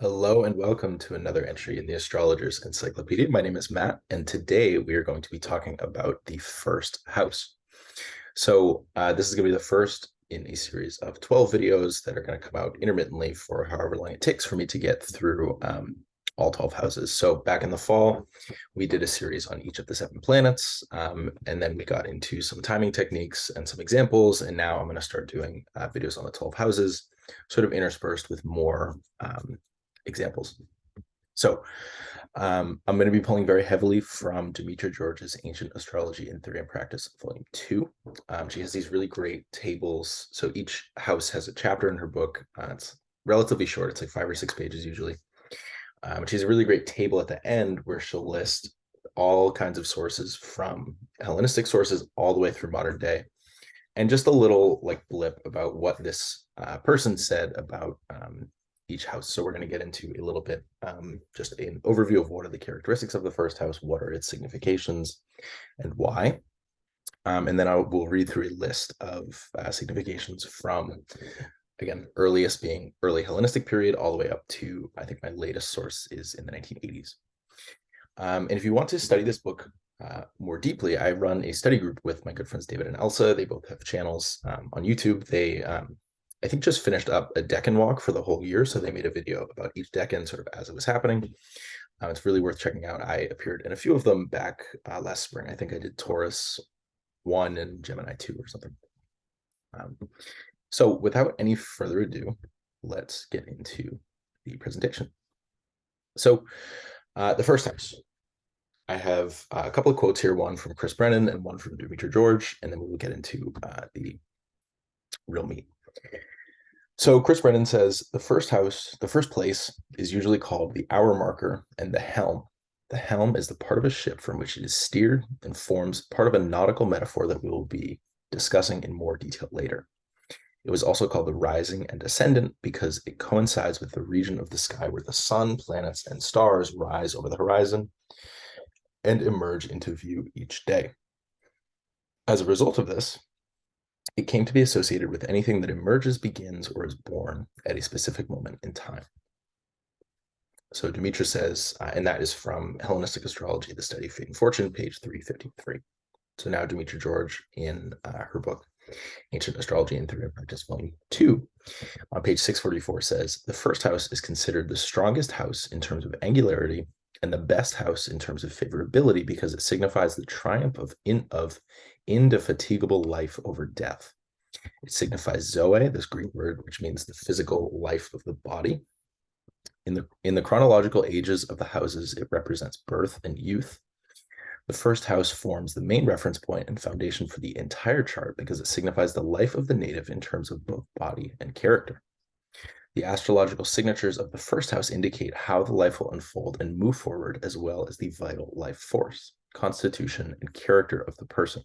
Hello and welcome to another entry in the Astrologer's Encyclopedia. My name is Matt, and today we are going to be talking about the first house. This is going to be the first in a series of 12 videos that are going to come out intermittently for however long it takes for me to get through all 12 houses. So back in the fall, we did a series on each of the 7 planets, and then we got into some timing techniques and some examples, and now I'm going to start doing videos on the 12 houses, sort of interspersed with more examples. I'm going to be pulling very heavily from Demetra George's Ancient Astrology in Theory and Practice, Volume 2. She has these really great tables. So each house has a chapter in her book. It's relatively short. It's like 5 or 6 pages usually. She has a really great table at the end where she'll list all kinds of sources from Hellenistic sources all the way through modern day. And just a little like blip about what this person said about each house. So we're going to get into a little bit, just an overview of what are the characteristics of the first house, what are its significations, and why. And then I will read through a list of significations from, again, earliest being early Hellenistic period, all the way up to, I think my latest source is in the 1980s. And if you want to study this book more deeply, I run a study group with my good friends David and Elsa. They both have channels on YouTube. They I think just finished up a Deccan walk for the whole year. So they made a video about each Deccan sort of as it was happening. It's really worth checking out. I appeared in a few of them back last spring. I think I did Taurus 1 and Gemini 2 or something. So without any further ado, let's get into the presentation. So the first house. I have a couple of quotes here, one from Chris Brennan and one from Demetra George, and then we will get into the real meat. So Chris Brennan says, the first house, the first place is usually called the hour marker and the helm. The helm is the part of a ship from which it is steered and forms part of a nautical metaphor that we will be discussing in more detail later. It was also called the rising and ascendant because it coincides with the region of the sky where the sun, planets, and stars rise over the horizon and emerge into view each day. As a result of this, it came to be associated with anything that emerges, begins, or is born at a specific moment in time. So Demetra says, and that is from Hellenistic Astrology, the Study of Fate and Fortune, page 353. So now Demetra George in her book, Ancient Astrology in Theory and Practice, Volume 2, on page 644 says, the first house is considered the strongest house in terms of angularity and the best house in terms of favorability because it signifies the triumph of indefatigable life over death. It signifies Zoe, this Greek word, which means the physical life of the body. In the chronological ages of the houses, it represents birth and youth. The first house forms the main reference point and foundation for the entire chart because it signifies the life of the native in terms of both body and character. The astrological signatures of the first house indicate how the life will unfold and move forward, as well as the vital life force, constitution, and character of the person.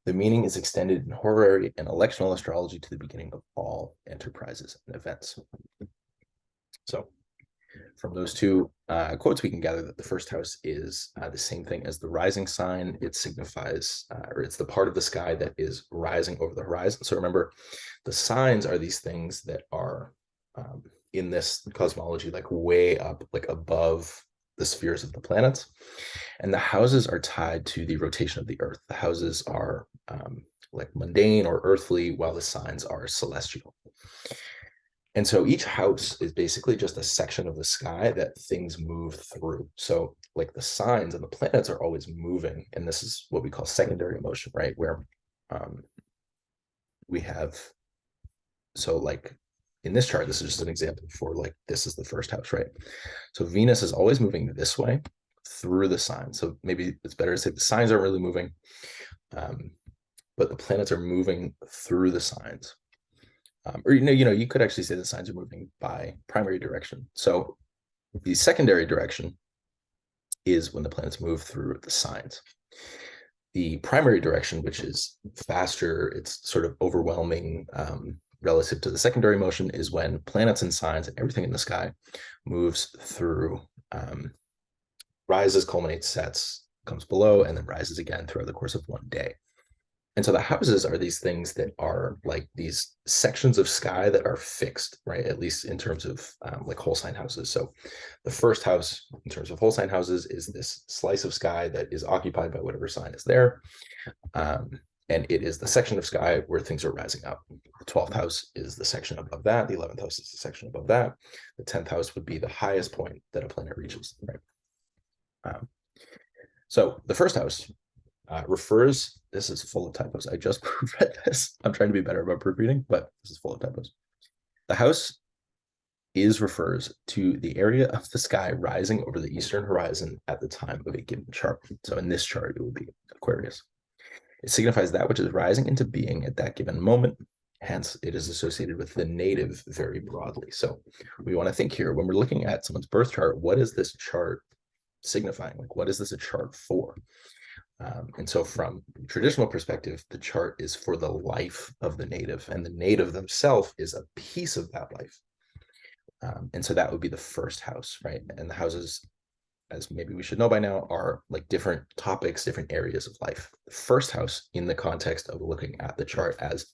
The meaning is extended in horary and electional astrology to the beginning of all enterprises and events. So from those two quotes, we can gather that the first house is the same thing as the rising sign. It signifies, or it's the part of the sky that is rising over the horizon. So remember, the signs are these things that are in this cosmology, like way up, like above the spheres of the planets. And the houses are tied to the rotation of the earth. The houses are like mundane or earthly, while the signs are celestial. And so each house is basically just a section of the sky that things move through. So like the signs and the planets are always moving. And this is what we call secondary motion, right? Where we have, so like in this chart, this is just an example for like, this is the first house, right? So Venus is always moving this way through the signs. So maybe it's better to say the signs aren't really moving, but the planets are moving through the signs. Or you could actually say the signs are moving by primary direction. So the secondary direction is when the planets move through the signs. The primary direction, which is faster, it's sort of overwhelming relative to the secondary motion, is when planets and signs and everything in the sky moves through, rises, culminates, sets, comes below, and then rises again throughout the course of one day. And so the houses are these things that are like these sections of sky that are fixed, right? At least in terms of like whole sign houses. So the first house in terms of whole sign houses is this slice of sky that is occupied by whatever sign is there. Um, and it is the section of sky where things are rising up. The 12th house is the section above that. The 11th house is the section above that. The 10th house would be the highest point that a planet reaches, right? So the first house refers, this is full of typos. I just read this. I'm trying to be better about proofreading, but this is full of typos. The house refers to the area of the sky rising over the eastern horizon at the time of a given chart. So in this chart, it would be Aquarius. It signifies that which is rising into being at that given moment. Hence, it is associated with the native very broadly. So we want to think here, when we're looking at someone's birth chart, what is this chart signifying? Like, what is this a chart for? And so from a traditional perspective, the chart is for the life of the native, and the native themselves is a piece of that life. And so that would be the first house, right? And the houses, as maybe we should know by now, are like different topics, different areas of life. The first house, in the context of looking at the chart as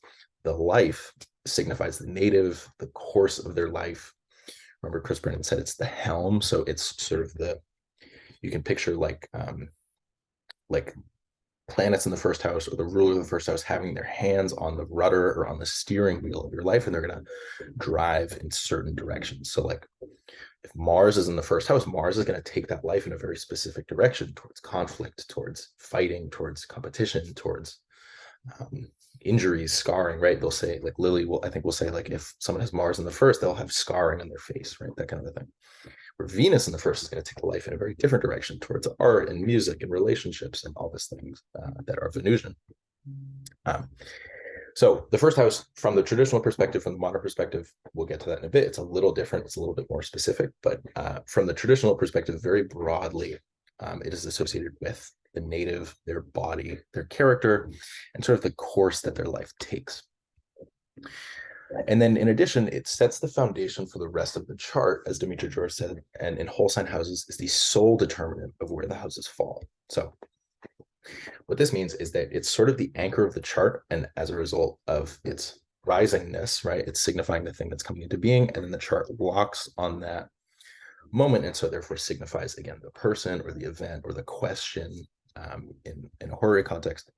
the life, signifies the native, the course of their life. Remember, Chris Brennan said it's the helm. So it's sort of you can picture like planets in the first house or the ruler of the first house having their hands on the rudder or on the steering wheel of your life, and they're going to drive in certain directions. So like if Mars is in the first house, Mars is going to take that life in a very specific direction towards conflict, towards fighting, towards competition, towards injuries, scarring, right? They'll say, like Lily will, I think will say, like if someone has Mars in the first, they'll have scarring on their face, right? That kind of a thing. Where Venus in the first is going to take the life in a very different direction towards art and music and relationships and all these things that are Venusian. So the first house, from the traditional perspective, from the modern perspective, we'll get to that in a bit. It's a little different. It's a little bit more specific. But from the traditional perspective, very broadly, it is associated with the native, their body, their character, and sort of the course that their life takes. And then in addition, it sets the foundation for the rest of the chart, as Dimitri George said, and in whole sign houses is the sole determinant of where the houses fall. So what this means is that it's sort of the anchor of the chart, and as a result of its risingness, right, it's signifying the thing that's coming into being, and then the chart locks on that moment, and so therefore signifies, again, the person or the event or the question in a horary context.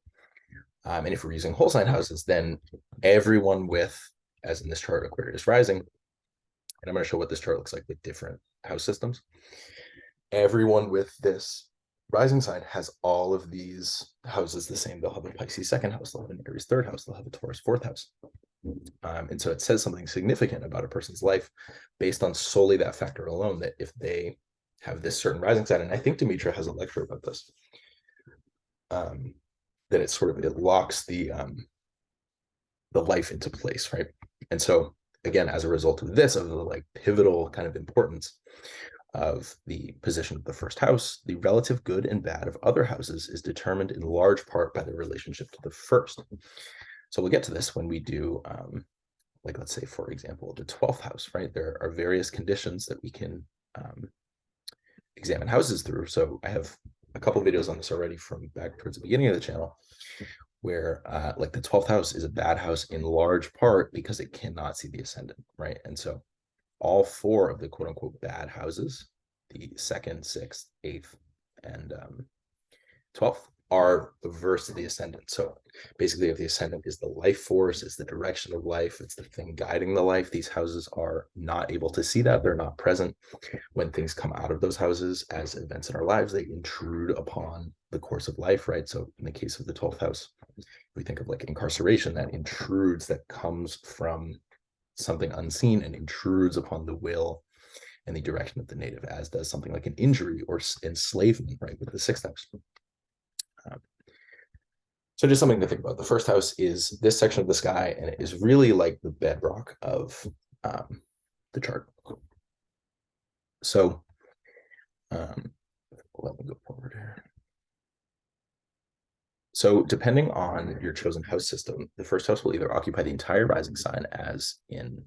And if we're using whole sign houses, then everyone with, as in this chart, Aquarius rising, and I'm going to show what this chart looks like with different house systems. Everyone with this rising sign has all of these houses the same. They'll have a Pisces second house, they'll have an Aries third house, they'll have a Taurus fourth house. And so it says something significant about a person's life based on solely that factor alone, that if they have this certain rising sign, and I think Demetra has a lecture about this, that it sort of, it locks the life into place, right? And so again, as a result of this, of the like pivotal kind of importance of the position of the first house, the relative good and bad of other houses is determined in large part by the relationship to the first. So we'll get to this when we do, like, let's say, for example, the 12th house, right? There are various conditions that we can examine houses through. So I have a couple of videos on this already from back towards the beginning of the channel, where like the 12th house is a bad house in large part because it cannot see the ascendant, right? And so all four of the quote unquote bad houses, the 2nd, 6th, 8th, and 12th, are averse to the ascendant. So basically, if the ascendant is the life force, is the direction of life, it's the thing guiding the life, these houses are not able to see that. They're not present. When things come out of those houses as events in our lives, they intrude upon the course of life, right? So in the case of the 12th house, we think of like incarceration, that intrudes, that comes from something unseen and intrudes upon the will and the direction of the native, as does something like an injury or enslavement, right, with the 6th house. So just something to think about. The first house is this section of the sky, and it is really like the bedrock of the chart. So let me go forward here. So depending on your chosen house system, the first house will either occupy the entire rising sign, as in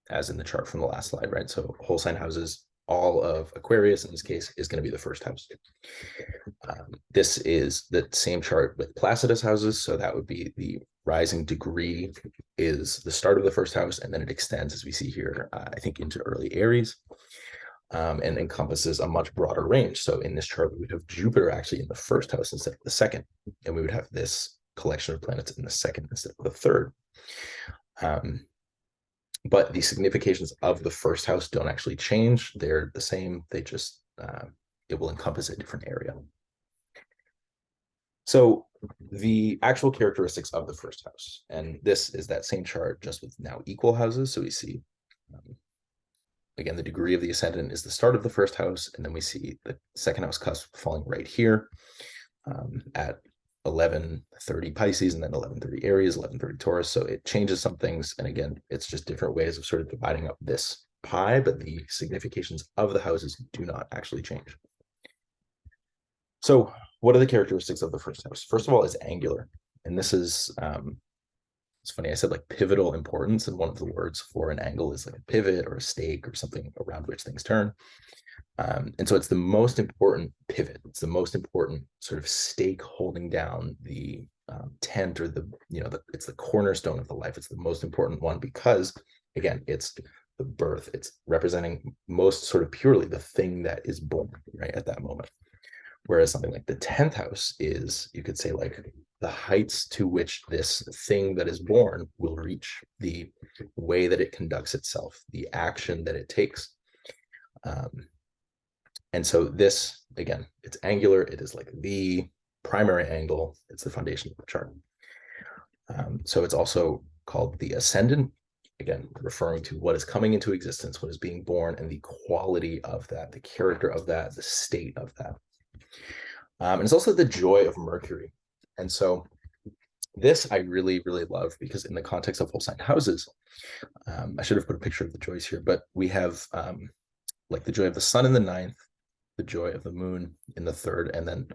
the chart from the last slide, right? So whole sign houses, all of Aquarius in this case is going to be the first house. This is the same chart with Placidus houses. So that would be the rising degree is the start of the first house, and then it extends, as we see here, I think, into early Aries, and encompasses a much broader range. So in this chart, we would have Jupiter actually in the first house instead of the second, and we would have this collection of planets in the second instead of the third. But the significations of the first house don't actually change. They're the same. They just, it will encompass a different area. So the actual characteristics of the first house, and this is that same chart just with now equal houses. So we see, again, the degree of the ascendant is the start of the first house, and then we see the second house cusp falling right here at 11:30 Pisces, and then 11:30 Aries, 11:30 Taurus. So it changes some things, and again, it's just different ways of sort of dividing up this pie, but the significations of the houses do not actually change. So what are the characteristics of the first house? First of all, is angular. And this is, it's funny, I said like pivotal importance, and one of the words for an angle is like a pivot or a stake or something around which things turn. And so it's the most important pivot. It's the most important sort of stake holding down the tent, or the, it's the cornerstone of the life. It's the most important one because, again, it's the birth. It's representing most sort of purely the thing that is born right at that moment. Whereas something like the 10th house is, you could say, like the heights to which this thing that is born will reach, the way that it conducts itself, the action that it takes. And so this, again, it's angular. It is like the primary angle. It's the foundation of the chart. So it's also called the ascendant, again, referring to what is coming into existence, what is being born, and the quality of that, the character of that, the state of that. And it's also the joy of Mercury. And so this I really, really love, because in the context of whole sign houses, I should have put a picture of the joys here, but we have like the joy of the sun in the 9th, the joy of the moon in the 3rd, and then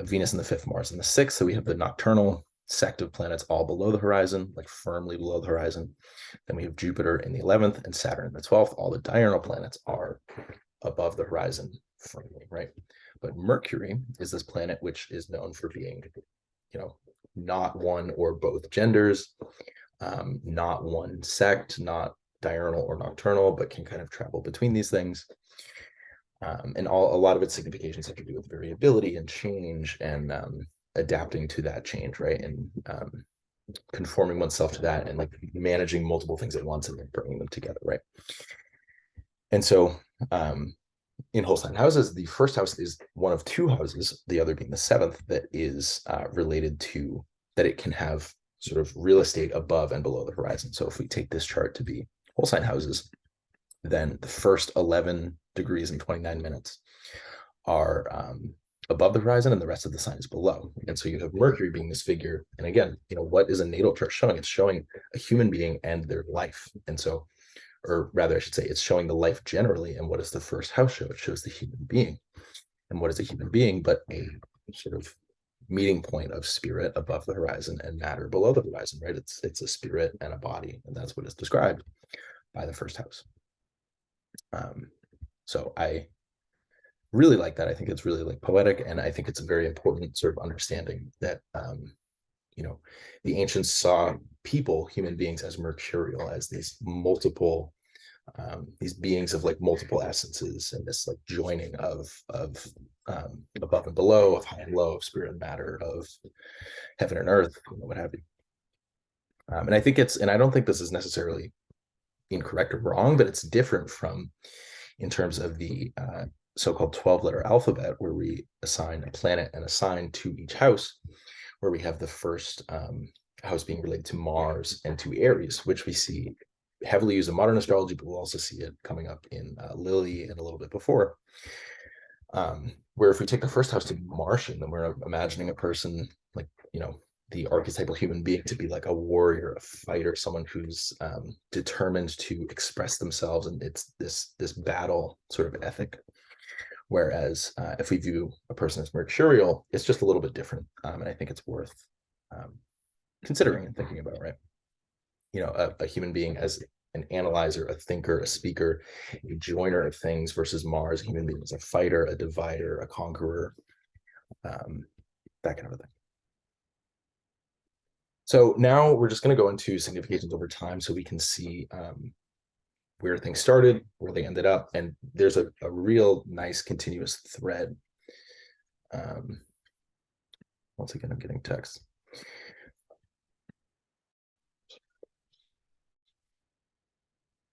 Venus in the 5th, Mars in the 6th. So we have the nocturnal sect of planets all below the horizon, like firmly below the horizon. Then we have Jupiter in the 11th and Saturn in the 12th. All the diurnal planets are above the horizon firmly, right? But Mercury is this planet which is known for being, not one or both genders, not one sect, not diurnal or nocturnal, but can kind of travel between these things. And a lot of its significations have to do with variability and change, and adapting to that change, right? And conforming oneself to that, and like managing multiple things at once and then bringing them together, right? And so in whole sign houses, the first house is one of two houses, the other being the 7th, that is related to, that it can have sort of real estate above and below the horizon. So if we take this chart to be whole sign houses, then the first 11 degrees and 29 minutes are above the horizon, and the rest of the sign is below. And so you have Mercury being this figure. And again, what is a natal chart showing? It's showing a human being and their life. And so, or rather, I should say, it's showing the life generally. And what does the first house show? It shows the human being. And what is a human being but a sort of meeting point of spirit above the horizon and matter below the horizon, right? It's a spirit and a body, and that's what is described by the first house. So I really like that. I think it's really like poetic, and I think it's a very important sort of understanding that the ancients saw people, human beings, as mercurial, as these multiple these beings of like multiple essences, and this like joining of above and below, of high and low, of spirit and matter, of heaven and earth, what have you. And I think and I don't think this is necessarily incorrect or wrong, but it's different from, in terms of the so-called 12-letter alphabet, where we assign a planet and a sign to each house, where we have the first house being related to Mars and to Aries, which we see heavily used in modern astrology, but we'll also see it coming up in Lily and a little bit before, where if we take the first house to be Martian, then we're imagining a person like, the archetypal human being to be like a warrior, a fighter, someone who's determined to express themselves, and it's this battle sort of ethic. Whereas if we view a person as mercurial, it's just a little bit different, and I think it's worth considering and thinking about, right? A human being as an analyzer, a thinker, a speaker, a joiner of things, versus Mars, a human being as a fighter, a divider, a conqueror, that kind of a thing. So now we're just going to go into significations over time so we can see where things started, where they ended up, and there's a real nice continuous thread. Once again, I'm getting text.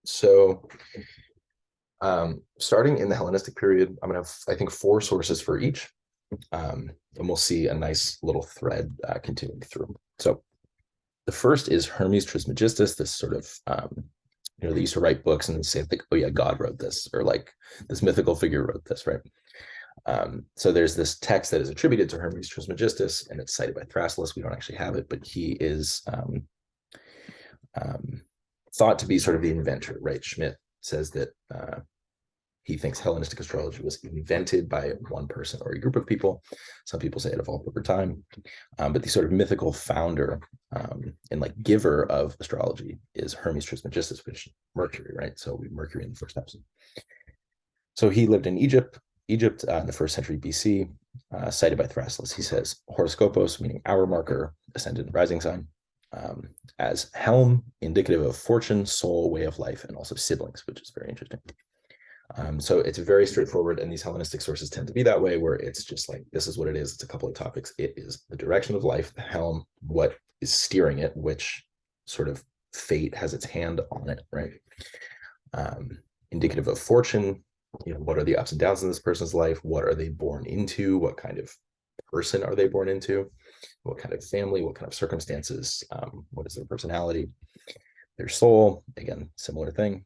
So starting in the Hellenistic period, I'm going to have, I think, 4 sources for each, and we'll see a nice little thread continuing through. So the first is Hermes Trismegistus, this sort of, they used to write books and say, like, oh yeah, God wrote this, or like this mythical figure wrote this, right? So there's this text that is attributed to Hermes Trismegistus, and it's cited by Thrasyllus. We don't actually have it, but he is thought to be sort of the inventor, right? Schmidt says that he thinks Hellenistic astrology was invented by one person or a group of people. Some people say it evolved over time, but the sort of mythical founder and like giver of astrology is Hermes Trismegistus, which is Mercury, right? So Mercury in the first house. So he lived in Egypt in the 1st century BC, cited by Thrasyllus. He says horoscopos, meaning hour marker, ascendant and rising sign, as helm, indicative of fortune, soul, way of life, and also siblings, which is very interesting. So it's very straightforward, and these Hellenistic sources tend to be that way, where it's just like, this is what it is. It's a couple of topics. It is the direction of life, the helm, what is steering it, which sort of fate has its hand on it, right? Indicative of fortune, what are the ups and downs in this person's life? What are they born into? What kind of person are they born into? What kind of family? What kind of circumstances? What is their personality? Their soul, again, similar thing.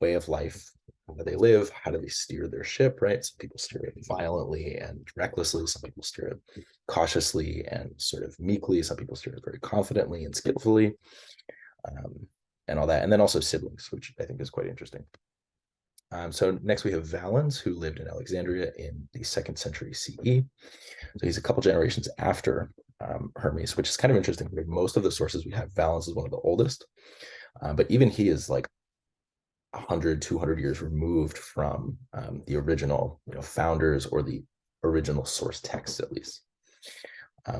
Way of life, how do they live? How do they steer their ship, right? Some people steer it violently and recklessly. Some people steer it cautiously and sort of meekly. Some people steer it very confidently and skillfully, and all that. And then also siblings, which I think is quite interesting. So next we have Valens, who lived in Alexandria in the 2nd century CE. So he's a couple generations after Hermes, which is kind of interesting. Most of the sources we have, Valens is one of the oldest, but even he is like 100, 200 years removed from the original founders or the original source texts, at least.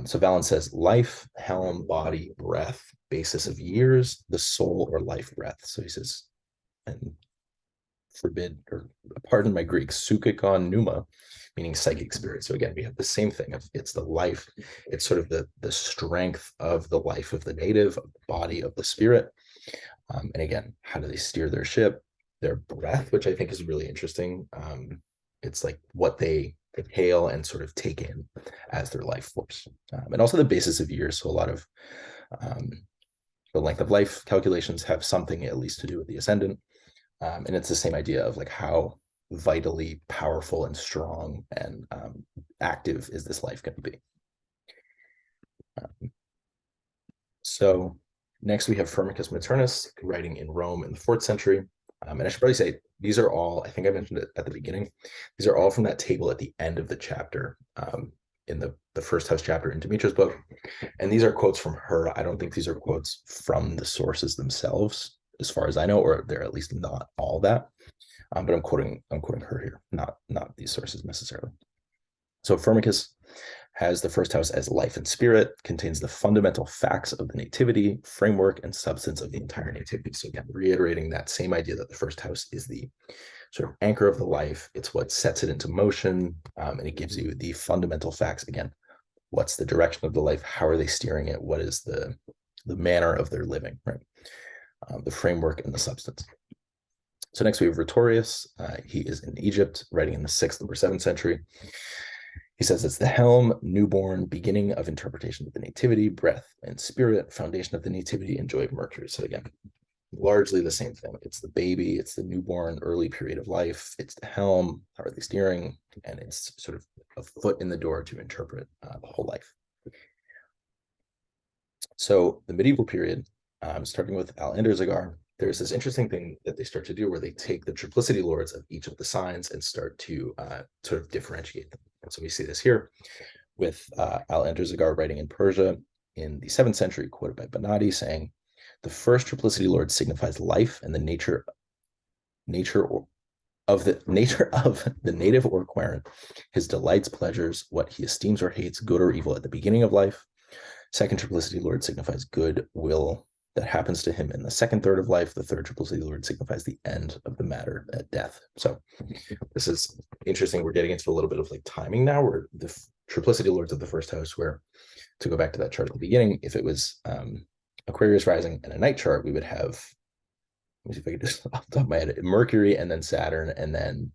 So Valens says, life, helm, body, breath, basis of years, the soul or life breath. So he says, and forbid, or pardon my Greek, psychikon pneuma, meaning psychic spirit. So again, we have the same thing. It's the life, it's sort of the strength of the life of the native, of the body of the spirit. And again, how do they steer their ship? Their breath, which I think is really interesting. It's like what they inhale and sort of take in as their life force. And also the basis of years. So a lot of the length of life calculations have something at least to do with the ascendant. And it's the same idea of like how vitally powerful and strong and active is this life going to be. So next we have Firmicus Maternus writing in Rome in the 4th century. And I should probably say, these are all, I think I mentioned it at the beginning, these are all from that table at the end of the chapter, in the first house chapter in Demetra's book. And these are quotes from her. I don't think these are quotes from the sources themselves, as far as I know, or they're at least not all that. But I'm quoting her here, not these sources necessarily. So Firmicus has the first house as life and spirit, contains the fundamental facts of the nativity, framework, and substance of the entire nativity. So again, reiterating that same idea that the first house is the sort of anchor of the life. It's what sets it into motion, and it gives you the fundamental facts. Again, what's the direction of the life? How are they steering it? What is the manner of their living, right? The framework and the substance. So next we have Rhetorius. He is in Egypt, writing in the 6th or 7th century. He says it's the helm, newborn, beginning of interpretation of the nativity, breath and spirit, foundation of the nativity, and joy of Mercury. So again, largely the same thing. It's the baby, it's the newborn, early period of life, it's the helm, how are they steering, and it's sort of a foot in the door to interpret the whole life. So the medieval period, starting with Al-Andarzaghar, there's this interesting thing that they start to do where they take the triplicity lords of each of the signs and start to sort of differentiate them. And so we see this here with Al-Andarzaghar writing in Persia in the 7th century, quoted by Banati, saying, the first triplicity lord signifies life and the nature of the nature of the native or querent, his delights, pleasures, what he esteems or hates, good or evil at the beginning of life. Second triplicity Lord signifies good will that happens to him in the second third of life. The third triplicity Lord signifies the end of the matter at death. So this is interesting. We're getting into a little bit of like timing now, where the triplicity Lords of the first house, where, to go back to that chart at the beginning, if it was Aquarius rising and a night chart, we would have, let me see if I can just off the top of my head, Mercury and then Saturn and then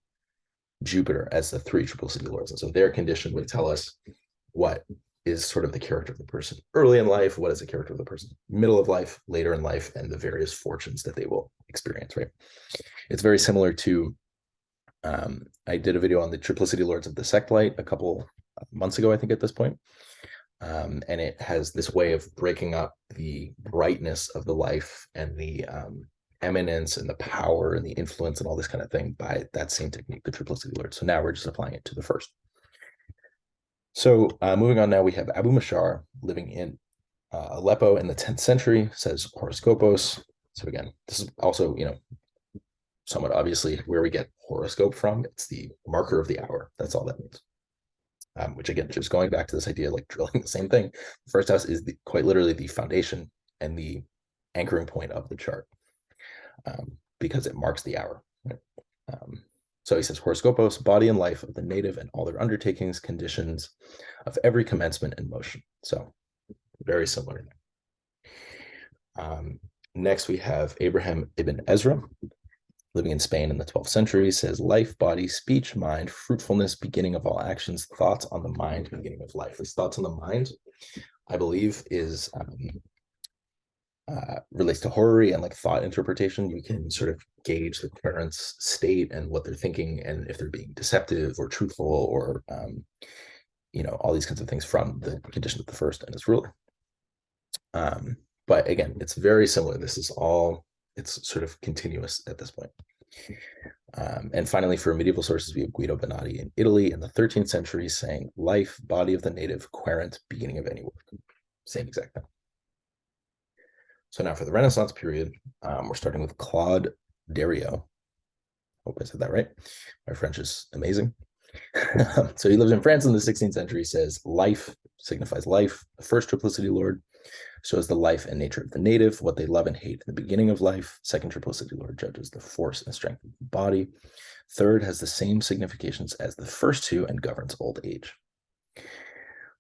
Jupiter as the three triplicity Lords. And so their condition would tell us what is sort of the character of the person early in life, what is the character of the person middle of life, later in life, and the various fortunes that they will experience, right? It's very similar to, I did a video on the triplicity Lords of the sect light a couple months ago, I think at this point. And it has this way of breaking up the brightness of the life and the eminence and the power and the influence and all this kind of thing by that same technique, the triplicity Lord. So now we're just applying it to the first. So moving on now, we have Abu Mashar living in Aleppo in the 10th century, says horoscopos. So again, this is also, somewhat obviously where we get horoscope from. It's the marker of the hour. That's all that means. Which again, just going back to this idea, like drilling the same thing. The first house is quite literally the foundation and the anchoring point of the chart, because it marks the hour. Right? So he says, horoscopos, body and life of the native and all their undertakings, conditions of every commencement and motion. So very similar. Next, we have Abraham ibn Ezra, living in Spain in the 12th century, says life, body, speech, mind, fruitfulness, beginning of all actions, thoughts on the mind, beginning of life. This thoughts on the mind, I believe, is relates to horary and like thought interpretation. You can sort of gauge the parents' state and what they're thinking, and if they're being deceptive or truthful or all these kinds of things from the condition of the first and its ruler. But again, it's very similar. This is all, it's sort of continuous at this point. And finally, for medieval sources, we have Guido Bonatti in Italy in the 13th century saying life, body of the native, querent, beginning of any work. Same exact thing. So now for the Renaissance period, we're starting with Claude Dariot. Hope I said that right. My French is amazing. So he lives in France in the 16th century, says life signifies life. The first triplicity Lord shows the life and nature of the native, what they love and hate in the beginning of life. Second triplicity Lord judges the force and strength of the body. Third has the same significations as the first two and governs old age.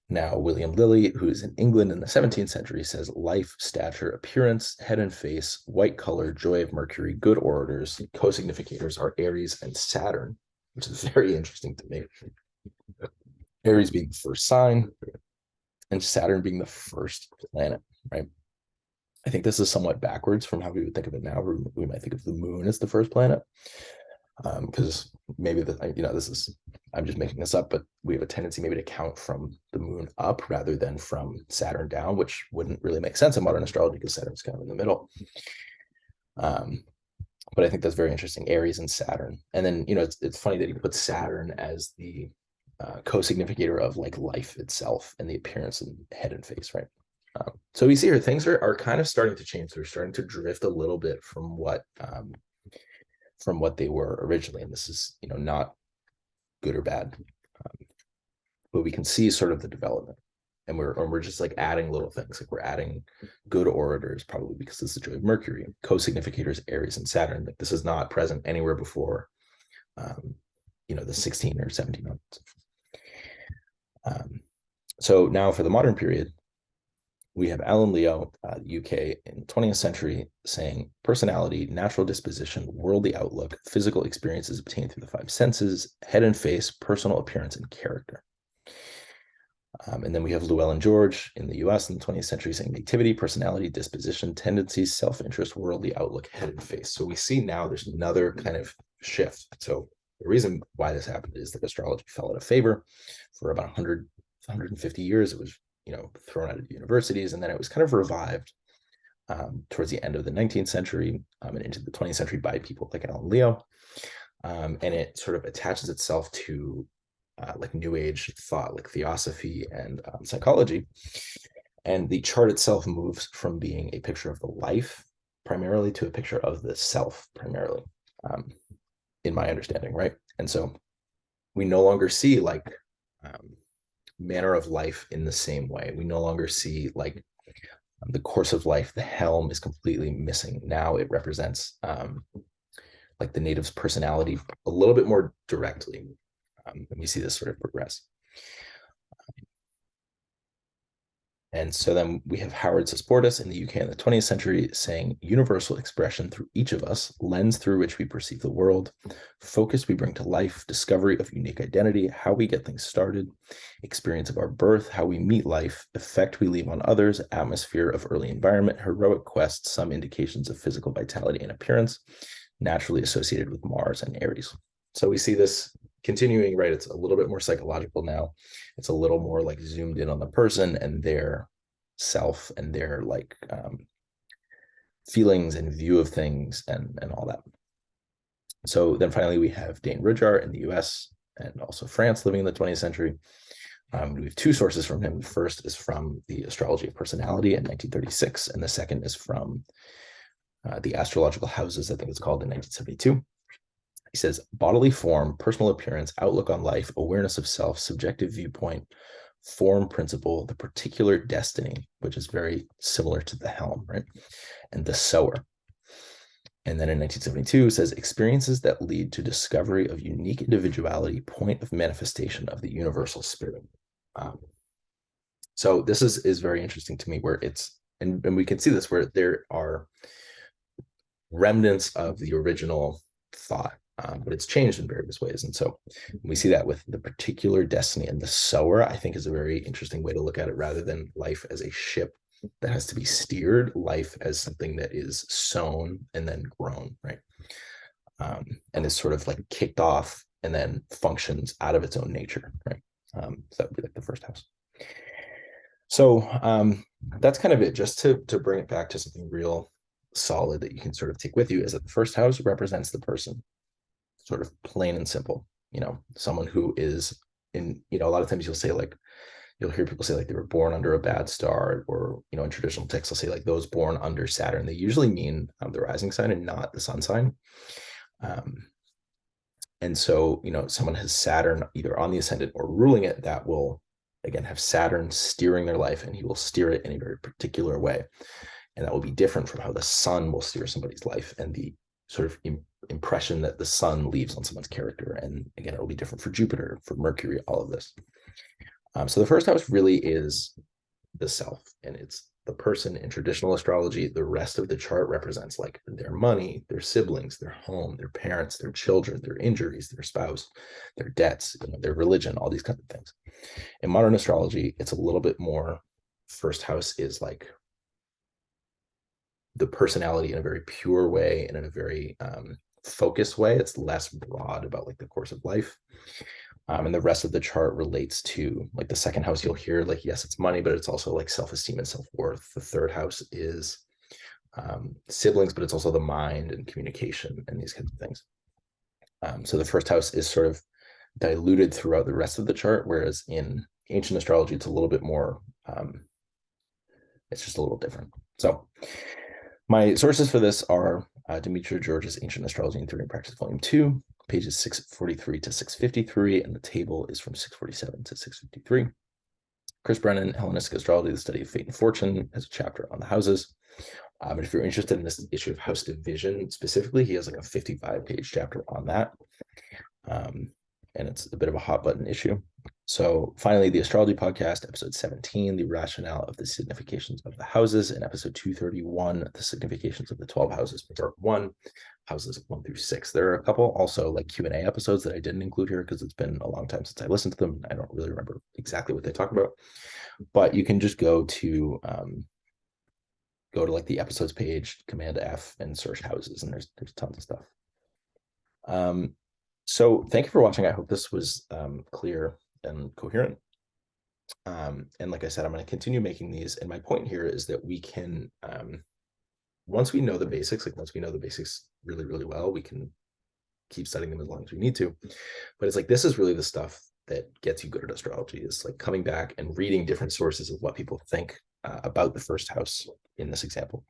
Now, William Lilly, who is in England in the 17th century, says life, stature, appearance, head and face, white color, joy of Mercury, good orators, co-significators are Aries and Saturn, which is very interesting to me. Aries being the first sign and Saturn being the first planet, right? I think this is somewhat backwards from how we would think of it now. We might think of the moon as the first planet, because maybe this is, I'm just making this up, but we have a tendency maybe to count from the moon up rather than from Saturn down, which wouldn't really make sense in modern astrology because Saturn's kind of in the middle. But I think that's very interesting, Aries and Saturn. And then, it's funny that he puts Saturn as the co-significator of like life itself and the appearance and head and face, right? So we see here things are kind of starting to change. They're starting to drift a little bit from what they were originally, and this is not good or bad, but we can see sort of the development, and we're just like adding little things, like we're adding good orators, probably because this is the joy of Mercury, co-significators Aries and Saturn. Like this is not present anywhere before the 16 or 1700s. So now for the modern period, we have Alan Leo, UK in the 20th century, saying personality, natural disposition, worldly outlook, physical experiences obtained through the five senses, head and face, personal appearance, and character. And then we have Llewellyn George in the US in the 20th century saying nativity, personality, disposition, tendencies, self-interest, worldly outlook, head and face. So we see now there's another kind of shift. So the reason why this happened is that astrology fell out of favor for about 150 years. It was thrown out of universities, and then it was kind of revived towards the end of the 19th century and into the 20th century by people like Alan Leo, and it sort of attaches itself to like New Age thought, like theosophy and psychology, and the chart itself moves from being a picture of the life primarily to a picture of the self primarily. in my understanding, right? And so we no longer see like manner of life in the same way. We no longer see like the course of life. The helm is completely missing. Now it represents like the native's personality a little bit more directly. And we see this sort of progress. And so then we have Howard Sasportas in the UK in the 20th century saying, universal expression through each of us, lens through which we perceive the world, focus we bring to life, discovery of unique identity, how we get things started, experience of our birth, how we meet life, effect we leave on others, atmosphere of early environment, heroic quest, some indications of physical vitality and appearance, naturally associated with Mars and Aries. So we see this continuing, right? It's a little bit more psychological now. It's a little more like zoomed in on the person and their self and their like feelings and view of things and all that. So then finally we have Dane Rudhyar in the US and also France living in the 20th century. We have two sources from him. The first is from the Astrology of Personality in 1936, and the second is from the Astrological Houses, I think it's called, in 1972. He says, bodily form, personal appearance, outlook on life, awareness of self, subjective viewpoint, form principle, the particular destiny, which is very similar to the helm, right? And the sower. And then in 1972, it says, experiences that lead to discovery of unique individuality, point of manifestation of the universal spirit. So this is very interesting to me, where it's, and we can see this, where there are remnants of the original thought, but it's changed in various ways. And so we see that with the particular destiny, and the sower, I think, is a very interesting way to look at it, rather than life as a ship that has to be steered, life as something that is sown and then grown, right? And is sort of like kicked off and then functions out of its own nature, right? So that would be like the first house. So that's kind of it. Just to bring it back to something real solid that you can sort of take with you, is that the first house represents the person, sort of plain and simple. You know, someone who is in, you know, a lot of times you'll say like, you'll hear people say like they were born under a bad star, or, you know, in traditional texts, they'll say like those born under Saturn. They usually mean the rising sign and not the sun sign. And so, you know, someone has Saturn either on the ascendant or ruling it, that will, again, have Saturn steering their life, and he will steer it in a very particular way. And that will be different from how the sun will steer somebody's life, and the sort of impression that the sun leaves on someone's character. And again, it will be different for Jupiter, for Mercury, all of this. So the first house really is the self, and it's the person in traditional astrology. The rest of the chart represents like their money, their siblings, their home, their parents, their children, their injuries, their spouse, their debts, you know, their religion, all these kinds of things. In modern astrology, it's a little bit more, first house is like the personality in a very pure way and in a very focused way. It's less broad about like the course of life. And the rest of the chart relates to like the second house. You'll hear like, yes, it's money, but it's also like self-esteem and self-worth. The third house is siblings, but it's also the mind and communication and these kinds of things. So the first house is sort of diluted throughout the rest of the chart, whereas in ancient astrology, it's a little bit more, it's just a little different. So my sources for this are Demetra George's Ancient Astrology and Theory and Practice, Volume 2, pages 643 to 653, and the table is from 647 to 653. Chris Brennan, Hellenistic Astrology, the Study of Fate and Fortune, has a chapter on the houses. But if you're interested in this issue of house division specifically, he has like a 55-page chapter on that. And it's a bit of a hot button issue. So finally, the Astrology Podcast, episode 17, the rationale of the significations of the houses, and episode 231, the significations of the 12 houses, part 1, houses 1 through 6. There are a couple also like Q&A episodes that I didn't include here because it's been a long time since I listened to them. I don't really remember exactly what they talk about, but you can just go to like the episodes page, Command F, and search houses, and there's tons of stuff. So thank you for watching. I hope this was clear and coherent. And like I said, I'm going to continue making these. And my point here is that we can, once we know the basics, really, really well, we can keep studying them as long as we need to. But it's like, this is really the stuff that gets you good at astrology, is like coming back and reading different sources of what people think about the first house in this example.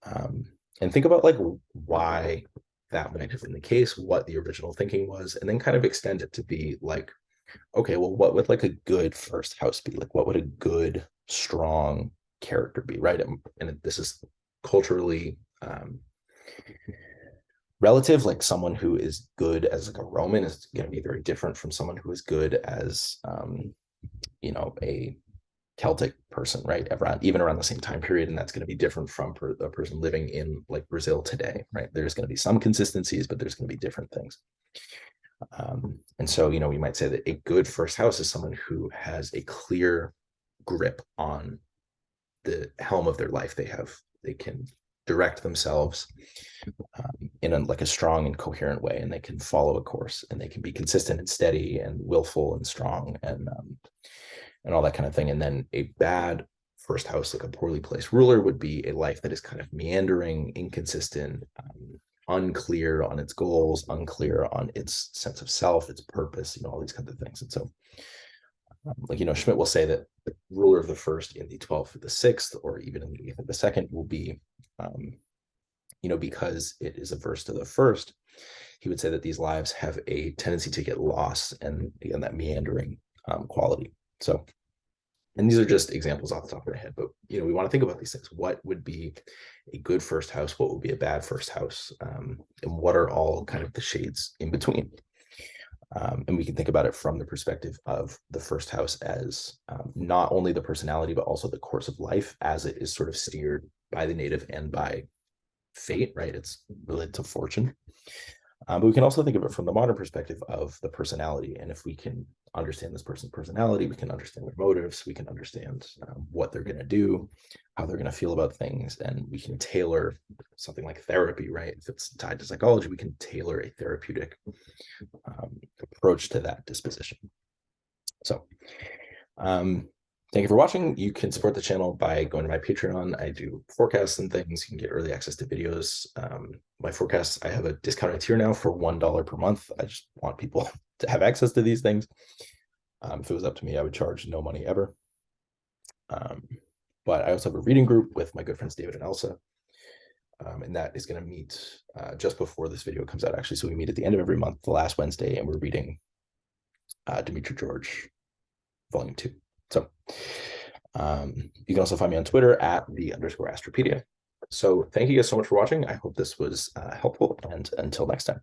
And think about like why that might have been the case, what the original thinking was, and then kind of extend it to be like, okay, well, what would like a good first house be? Like, what would a good, strong character be, right? And this is culturally relative. Like someone who is good as like a Roman is going to be very different from someone who is good as a Celtic person, right? Even around the same time period, and that's going to be different from a person living in like Brazil today, right? There's going to be some consistencies, but there's going to be different things. And so, we might say that a good first house is someone who has a clear grip on the helm of their life. They can direct themselves in like a strong and coherent way, and they can follow a course, and they can be consistent and steady and willful and strong and all that kind of thing. And then a bad first house, like a poorly placed ruler, would be a life that is kind of meandering, inconsistent, unclear on its goals, unclear on its sense of self, its purpose, all these kinds of things. And so, Schmidt will say that the ruler of the first in the 12th or the 6th, or even in the 8th or the 2nd, will be, because it is averse to the first, he would say that these lives have a tendency to get lost and, again, that meandering quality. So, and these are just examples off the top of our head, but we want to think about these things. What would be a good first house? What would be a bad first house? And what are all kind of the shades in between? And we can think about it from the perspective of the first house as not only the personality, but also the course of life as it is sort of steered by the native and by fate, right? It's related to fortune. But we can also think of it from the modern perspective of the personality. And if we can understand this person's personality, we can understand their motives, we can understand what they're going to do, how they're going to feel about things, and we can tailor something like therapy, right? If it's tied to psychology, we can tailor a therapeutic approach to that disposition. So, thank you for watching. You can support the channel by going to my Patreon. I do forecasts and things. You can get early access to videos. My forecasts, I have a discounted tier now for $1 per month. I just want people to have access to these things. If it was up to me, I would charge no money ever. But I also have a reading group with my good friends David and Elsa. And that is going to meet just before this video comes out, actually. So we meet at the end of every month, the last Wednesday, and we're reading Dimitri George, Volume 2. So you can also find me on Twitter at @the_Astropedia. So thank you guys so much for watching. I hope this was helpful, and until next time.